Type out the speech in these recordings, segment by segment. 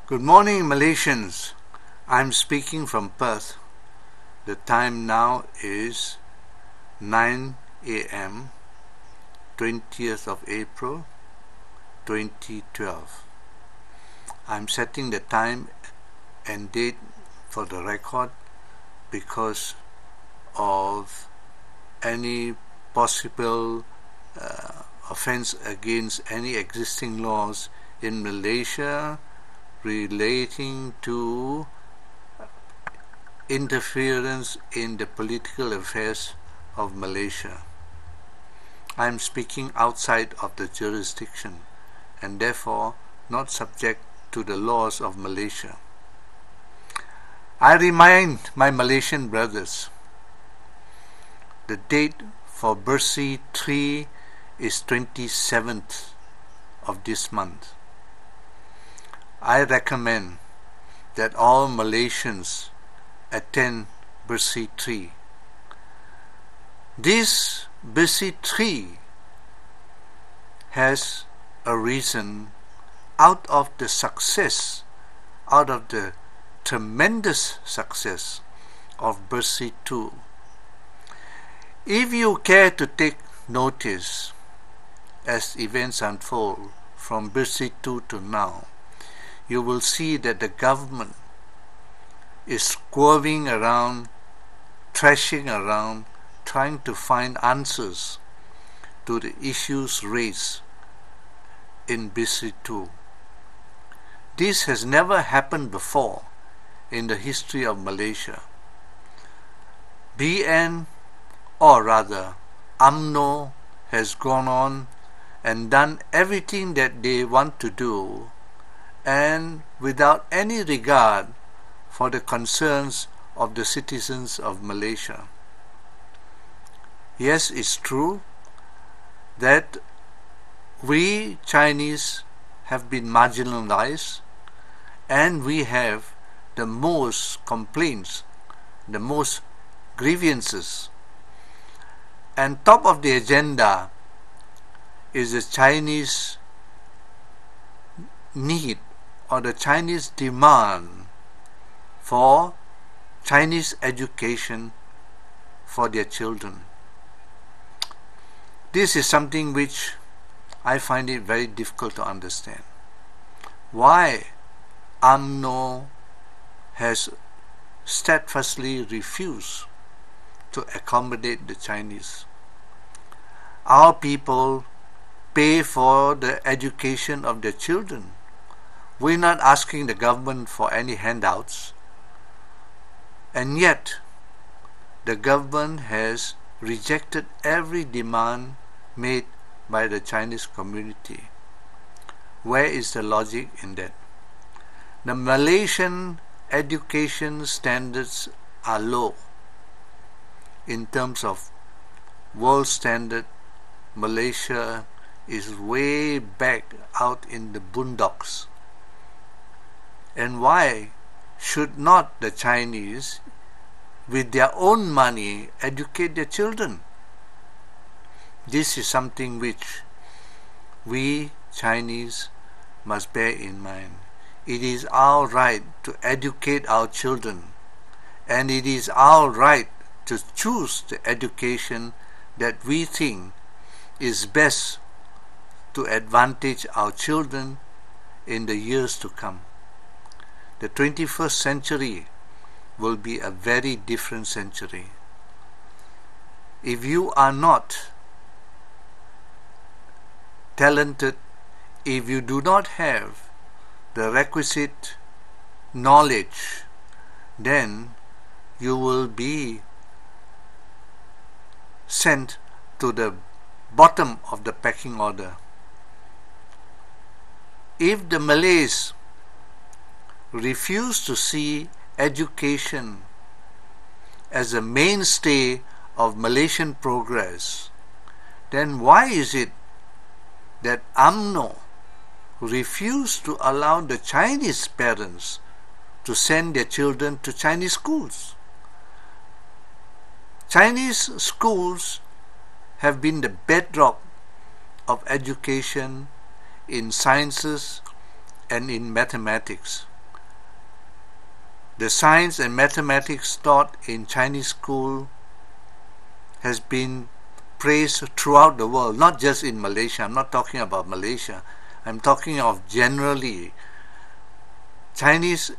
Good morning, Malaysians. I'm speaking from Perth. The time now is 9 a.m., 20th of April, 2012. I'm setting the time and date for the record because of any possible offense against any existing laws in Malaysia relating to interference in the political affairs of Malaysia. I am speaking outside of the jurisdiction and therefore not subject to the laws of Malaysia. I remind my Malaysian brothers, the date for Bersih 3 is 27th of this month. I recommend that all Malaysians attend Bersih 3. This Bersih 3 has a reason out of the tremendous success of Bersih 2. If you care to take notice as events unfold from Bersih 2 to now, you will see that the government is swerving around, thrashing around, trying to find answers to the issues raised in Bersih 2. This has never happened before in the history of Malaysia. BN, or rather UMNO, has gone on and done everything that they want to do, and without any regard for the concerns of the citizens of Malaysia. Yes, it's true that we Chinese have been marginalized and we have the most complaints, the most grievances. And top of the agenda is the Chinese need or the Chinese demand for Chinese education for their children. This is something which I find it very difficult to understand. Why UMNO has steadfastly refused to accommodate the Chinese. Our people pay for the education of their children. We're not asking the government for any handouts, and yet the government has rejected every demand made by the Chinese community. Where is the logic in that? The Malaysian education standards are low. In terms of world standard, Malaysia is way back out in the boondocks. And why should not the Chinese, with their own money, educate their children? This is something which we Chinese must bear in mind. It is our right to educate our children, and it is our right to choose the education that we think is best to advantage our children in the years to come. The 21st century will be a very different century. If you are not talented, if you do not have the requisite knowledge, then you will be sent to the bottom of the pecking order. If the Malays refuse to see education as a mainstay of Malaysian progress, then why is it that UMNO refused to allow the Chinese parents to send their children to Chinese schools? Chinese schools have been the bedrock of education in sciences and in mathematics. The science and mathematics taught in Chinese school has been praised throughout the world, not just in Malaysia. I'm not talking about Malaysia. I'm talking of generally. The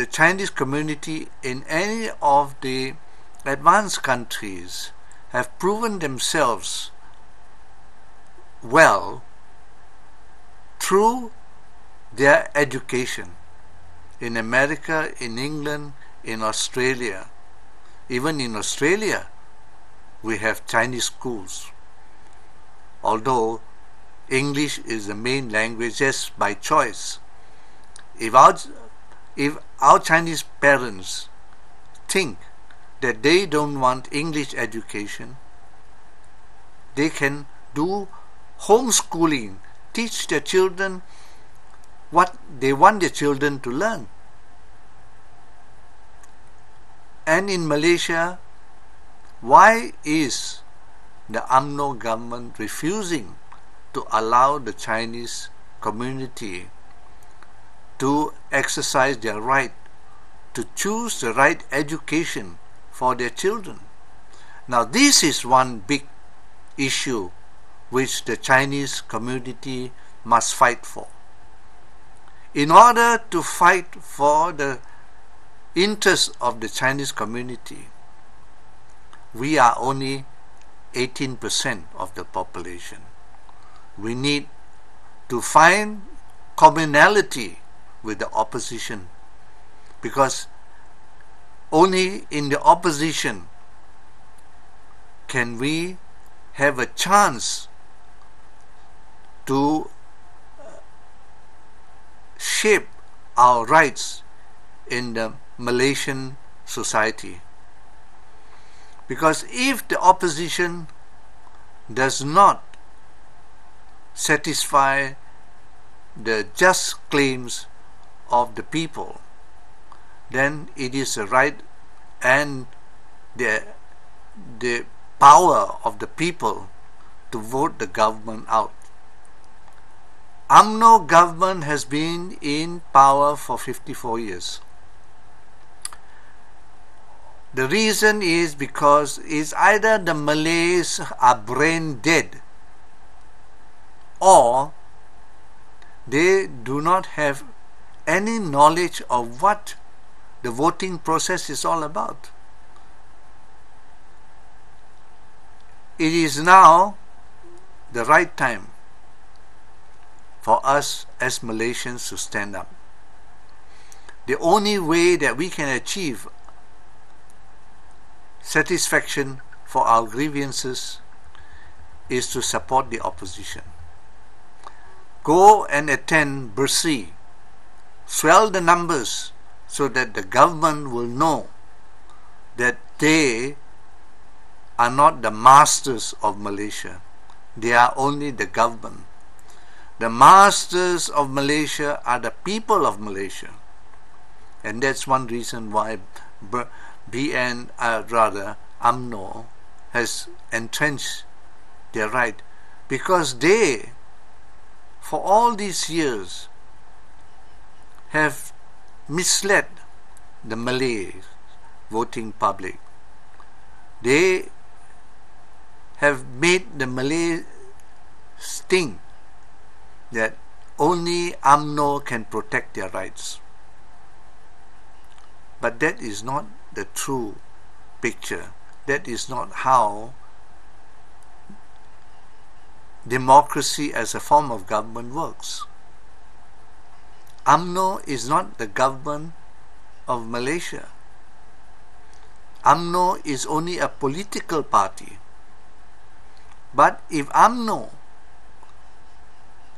Chinese community in any of the advanced countries have proven themselves well through their education. In America, in England, in Australia. Even in Australia, we have Chinese schools. Although English is the main language just by choice. If our Chinese parents think that they don't want English education, they can do homeschooling, teach their children what they want their children to learn. And in Malaysia, why is the UMNO government refusing to allow the Chinese community to exercise their right to choose the right education for their children? Now, this is one big issue which the Chinese community must fight for. In order to fight for the interests of the Chinese community, we are only 18% of the population. We need to find commonality with the opposition, because only in the opposition can we have a chance to shape our rights in the Malaysian society. Because if the opposition does not satisfy the just claims of the people, then it is the right and the power of the people to vote the government out. UMNO government has been in power for 54 years. The reason is because it's either the Malays are brain dead or they do not have any knowledge of what the voting process is all about. It is now the right time for us as Malaysians to stand up. The only way that we can achieve satisfaction for our grievances is to support the opposition. Go and attend Bersih. Swell the numbers so that the government will know that they are not the masters of Malaysia. They are only the government. The masters of Malaysia are the people of Malaysia. And that's one reason why UMNO has entrenched their right, because they, for all these years, have misled the Malay voting public. They have made the Malays think that only UMNO can protect their rights. But that is not the true picture. That is not how democracy as a form of government works. UMNO is not the government of Malaysia. UMNO is only a political party. But if UMNO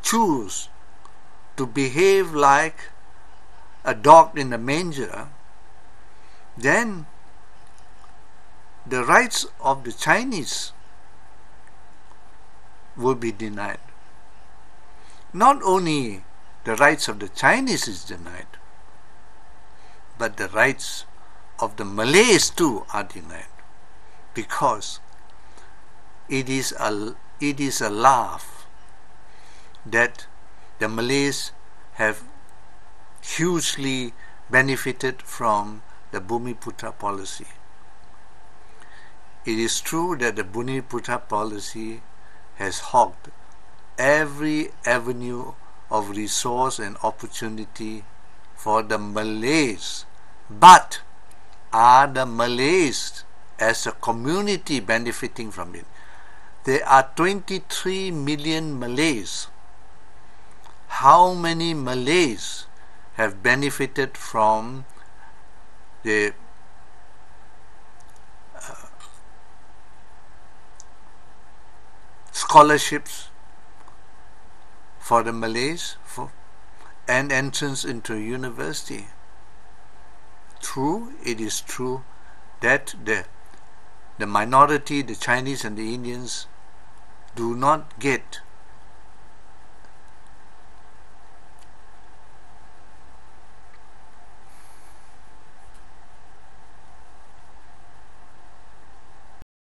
choose to behave like a dog in a manger, then the rights of the Chinese will be denied. Not only the rights of the Chinese is denied, but the rights of the Malays too are denied, because it is a laugh that the Malays have hugely benefited from the Bumiputra policy. It is true that the Bumiputra policy has hogged every avenue of resource and opportunity for the Malays. But are the Malays as a community benefiting from it? There are 23 million Malays. How many Malays have benefited from the scholarships for the Malays and entrance into university? True, it is true that the minority, the Chinese and the Indians, do not get